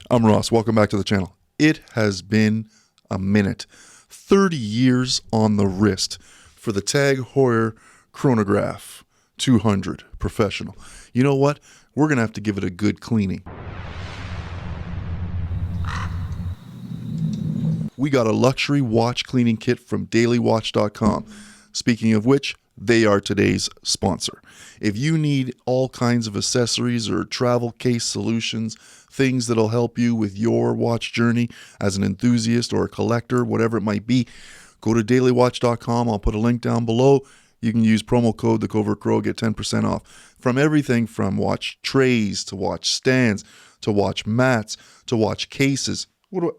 I'm Ross. Welcome back to the channel. It has been a minute. 30 years on the wrist for the Heuer Chronograph 200 Professional. You know what? We're going to have to give it a good cleaning. We got a luxury watch cleaning kit from dailywatch.com. Speaking of which, they are today's sponsor. If you need all kinds of accessories or travel case solutions, things that'll help you with your watch journey as an enthusiast or a collector, whatever it might be, go to dailywatch.com. I'll put a link down below. You can use promo code TheCovertCrow, get 10% off. From everything from watch trays to watch stands to watch mats to watch cases.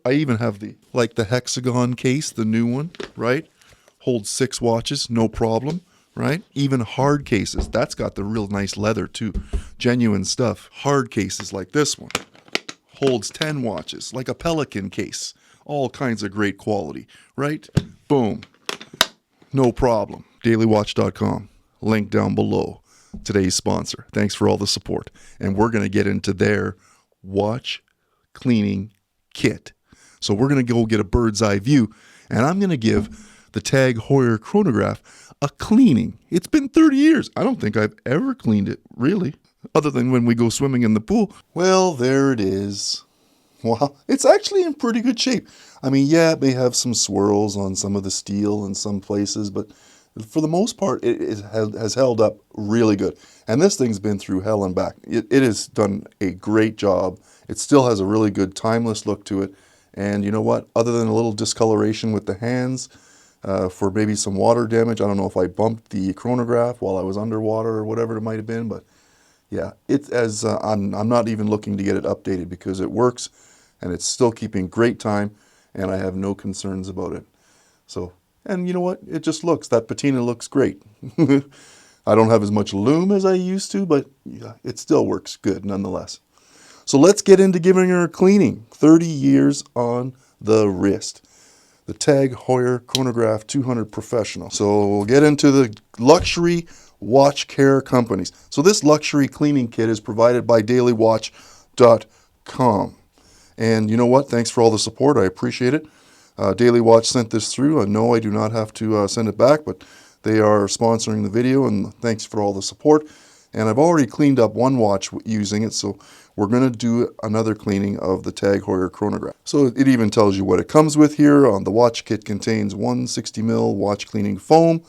I even have the hexagon case, the new one, right? Holds 6 watches, no problem, right? Even hard cases. That's got the real nice leather too. Genuine stuff. Hard cases like this one. Holds 10 watches, like a Pelican case. All kinds of great quality, right? Boom. No problem. dailywatch.com. Link down below. Today's sponsor. Thanks for all the support. And we're going to get into their watch cleaning kit. So we're going to go get a bird's eye view, and I'm going to give the Heuer Chronograph a cleaning. It's been 30 years. I don't think I've ever cleaned it, really, other than when we go swimming in the pool. Well, there it is. Wow, it's actually in pretty good shape. I mean, yeah, it may have some swirls on some of the steel in some places, but for the most part, it has held up really good. And this thing's been through hell and back. It has done a great job. It still has a really good timeless look to it. And you know what? Other than a little discoloration with the hands for maybe some water damage, I don't know if I bumped the chronograph while I was underwater or whatever it might have been, but yeah, I'm not even looking to get it updated because it works and it's still keeping great time and I have no concerns about it. So, and you know what? It just looks, that patina looks great. I don't have as much lume as I used to, but yeah, it still works good nonetheless. So let's get into giving her a cleaning. 30 years on the wrist. The Heuer Chronograph 200 Professional. So we'll get into the luxury watch care companies. So this luxury cleaning kit is provided by dailywatch.com. And you know what? Thanks for all the support. I appreciate it. Daily Watch sent this through. No, I do not have to send it back, but they are sponsoring the video, and thanks for all the support. And I've already cleaned up one watch using it, so we're going to do another cleaning of the Heuer Chronograph. So it even tells you what it comes with here. The watch kit contains 160 ml watch cleaning foam.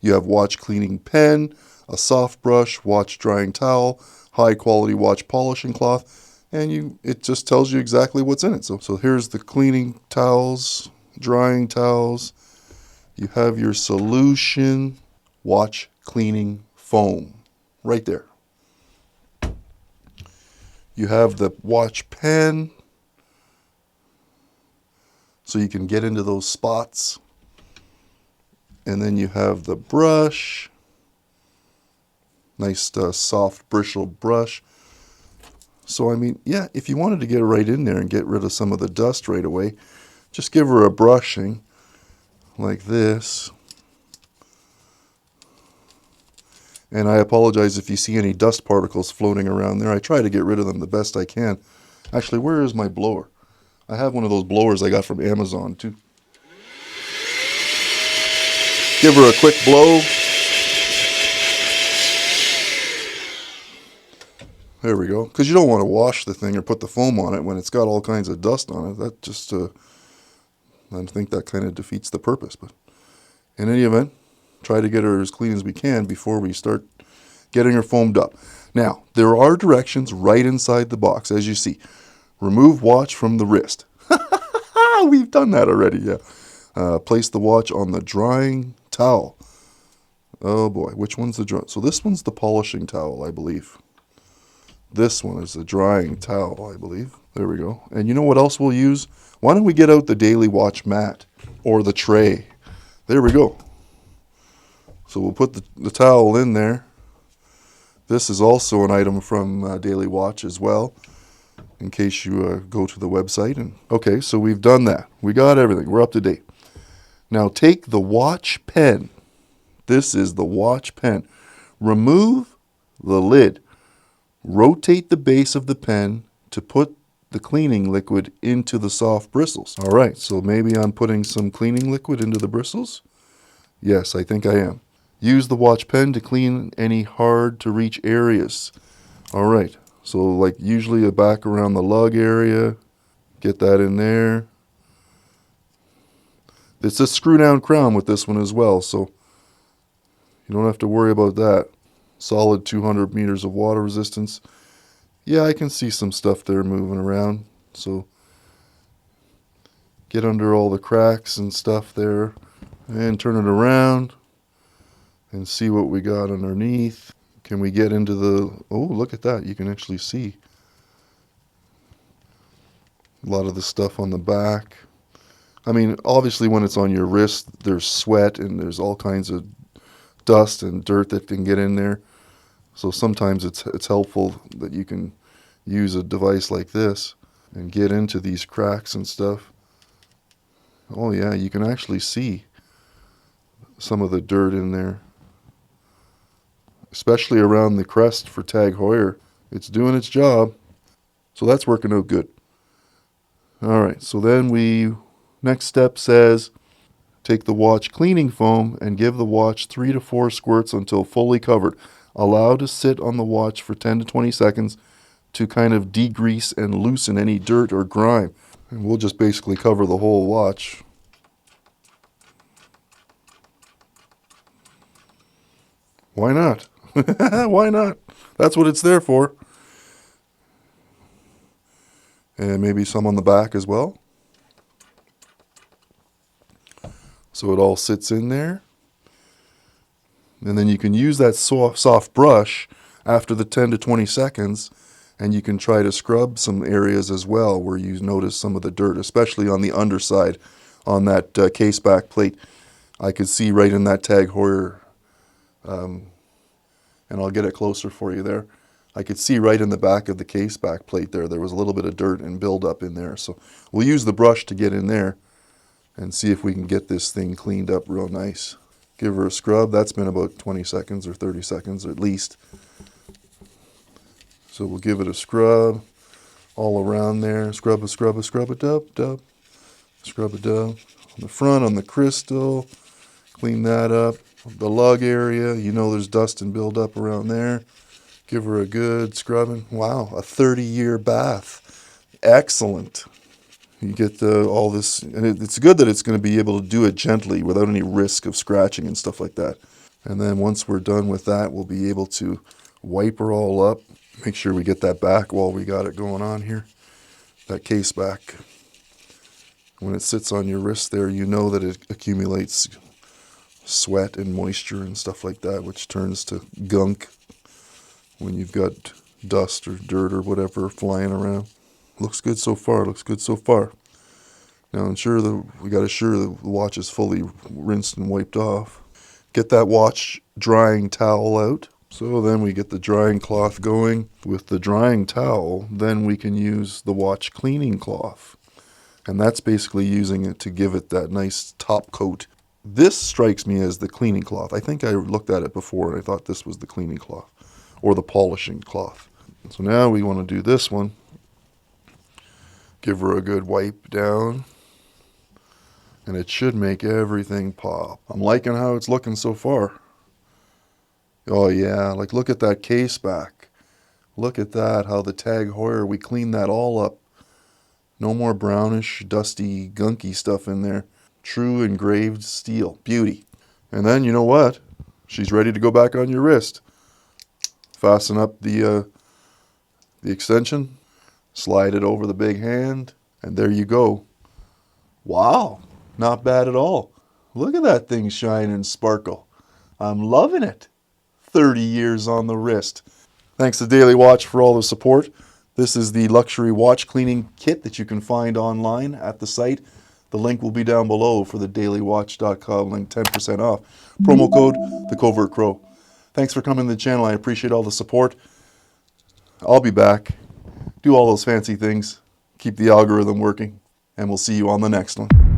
You have watch cleaning pen, a soft brush, watch drying towel, high quality watch polishing cloth, and it just tells you exactly what's in it. So here's the cleaning towels, drying towels. You have your solution watch cleaning foam right there. You have the watch pen, so you can get into those spots. And then you have the brush, nice soft bristle brush. So I mean, yeah, if you wanted to get right in there and get rid of some of the dust right away, just give her a brushing like this. And I apologize if you see any dust particles floating around there. I try to get rid of them the best I can. Actually, where is my blower? I have one of those blowers I got from Amazon too. Give her a quick blow. There we go. Because you don't want to wash the thing or put the foam on it when it's got all kinds of dust on it. That just, I think that kind of defeats the purpose. But in any event, try to get her as clean as we can before we start getting her foamed up. Now, there are directions right inside the box, as you see. Remove watch from the wrist. We've done that already, yeah. Place the watch on the drying towel. Oh boy, which one's the dry? So this one's the polishing towel, I believe. This one is the drying towel, I believe. There we go. And you know what else we'll use? Why don't we get out the Daily Watch mat or the tray? There we go. So we'll put the towel in there. This is also an item from Daily Watch as well, in case you go to the website. And okay, so we've done that. We got everything. We're up to date. Now take the watch pen. This is the watch pen. Remove the lid. Rotate the base of the pen to put the cleaning liquid into the soft bristles. All right, so maybe I'm putting some cleaning liquid into the bristles. Yes, I think I am. Use the watch pen to clean any hard to reach areas. All right, so like usually a back around the lug area, get that in there. It's a screw down crown with this one as well, so you don't have to worry about that. Solid 200 meters of water resistance. Yeah, I can see some stuff there moving around, so get under all the cracks and stuff there and turn it around and see what we got underneath. Can we get into the, oh, look at that. You can actually see a lot of the stuff on the back. I mean, obviously when it's on your wrist, there's sweat and there's all kinds of dust and dirt that can get in there. So sometimes it's helpful that you can use a device like this and get into these cracks and stuff. Oh yeah, you can actually see some of the dirt in there, especially around the crest for Tag Heuer. It's doing its job. So that's working out good. All right, so then next step says, take the watch cleaning foam and give the watch 3 to 4 squirts until fully covered. Allow to sit on the watch for 10 to 20 seconds to kind of degrease and loosen any dirt or grime. And we'll just basically cover the whole watch. Why not? Why not? That's what it's there for. And maybe some on the back as well. So it all sits in there. And then you can use that soft brush after the 10 to 20 seconds, and you can try to scrub some areas as well where you notice some of the dirt, especially on the underside on that case back plate. I could see right in that Tag Heuer, and I'll get it closer for you there. I could see right in the back of the case back plate there was a little bit of dirt and buildup in there. So we'll use the brush to get in there and see if we can get this thing cleaned up real nice. Give her a scrub. That's been about 20 seconds or 30 seconds at least. So we'll give it a scrub all around there. Scrub a dub. Scrub a dub. On the front, on the crystal. Clean that up. The lug area, you know there's dust and buildup around there. Give her a good scrubbing. Wow, a 30-year bath. Excellent. You get all this, and it's good that it's going to be able to do it gently without any risk of scratching and stuff like that. And then once we're done with that, we'll be able to wipe her all up. Make sure we get that back while we got it going on here. That case back. When it sits on your wrist there, you know that it accumulates sweat and moisture and stuff like that, which turns to gunk when you've got dust or dirt or whatever flying around. Looks good so far, looks good so far. Now we got to ensure the watch is fully rinsed and wiped off. Get that watch drying towel out. So then we get the drying cloth going. With the drying towel, then we can use the watch cleaning cloth. And that's basically using it to give it that nice top coat. This strikes me as the cleaning cloth. I think I looked at it before and I thought this was the cleaning cloth or the polishing cloth. So now we want to do this one. Give her a good wipe down. And it should make everything pop. I'm liking how it's looking so far. Oh yeah, like look at that case back. Look at that, how the Tag Heuer, we cleaned that all up. No more brownish, dusty, gunky stuff in there. True engraved steel. Beauty. And then you know what? She's ready to go back on your wrist. Fasten up the extension. Slide it over the big hand. And there you go. Wow. Not bad at all. Look at that thing shine and sparkle. I'm loving it. 30 years on the wrist. Thanks to Daily Watch for all the support. This is the luxury watch cleaning kit that you can find online at the site. The link will be down below for the dailywatch.com link, 10% off. Promo code TheCovertCrow. Thanks for coming to the channel. I appreciate all the support. I'll be back. Do all those fancy things. Keep the algorithm working. And we'll see you on the next one.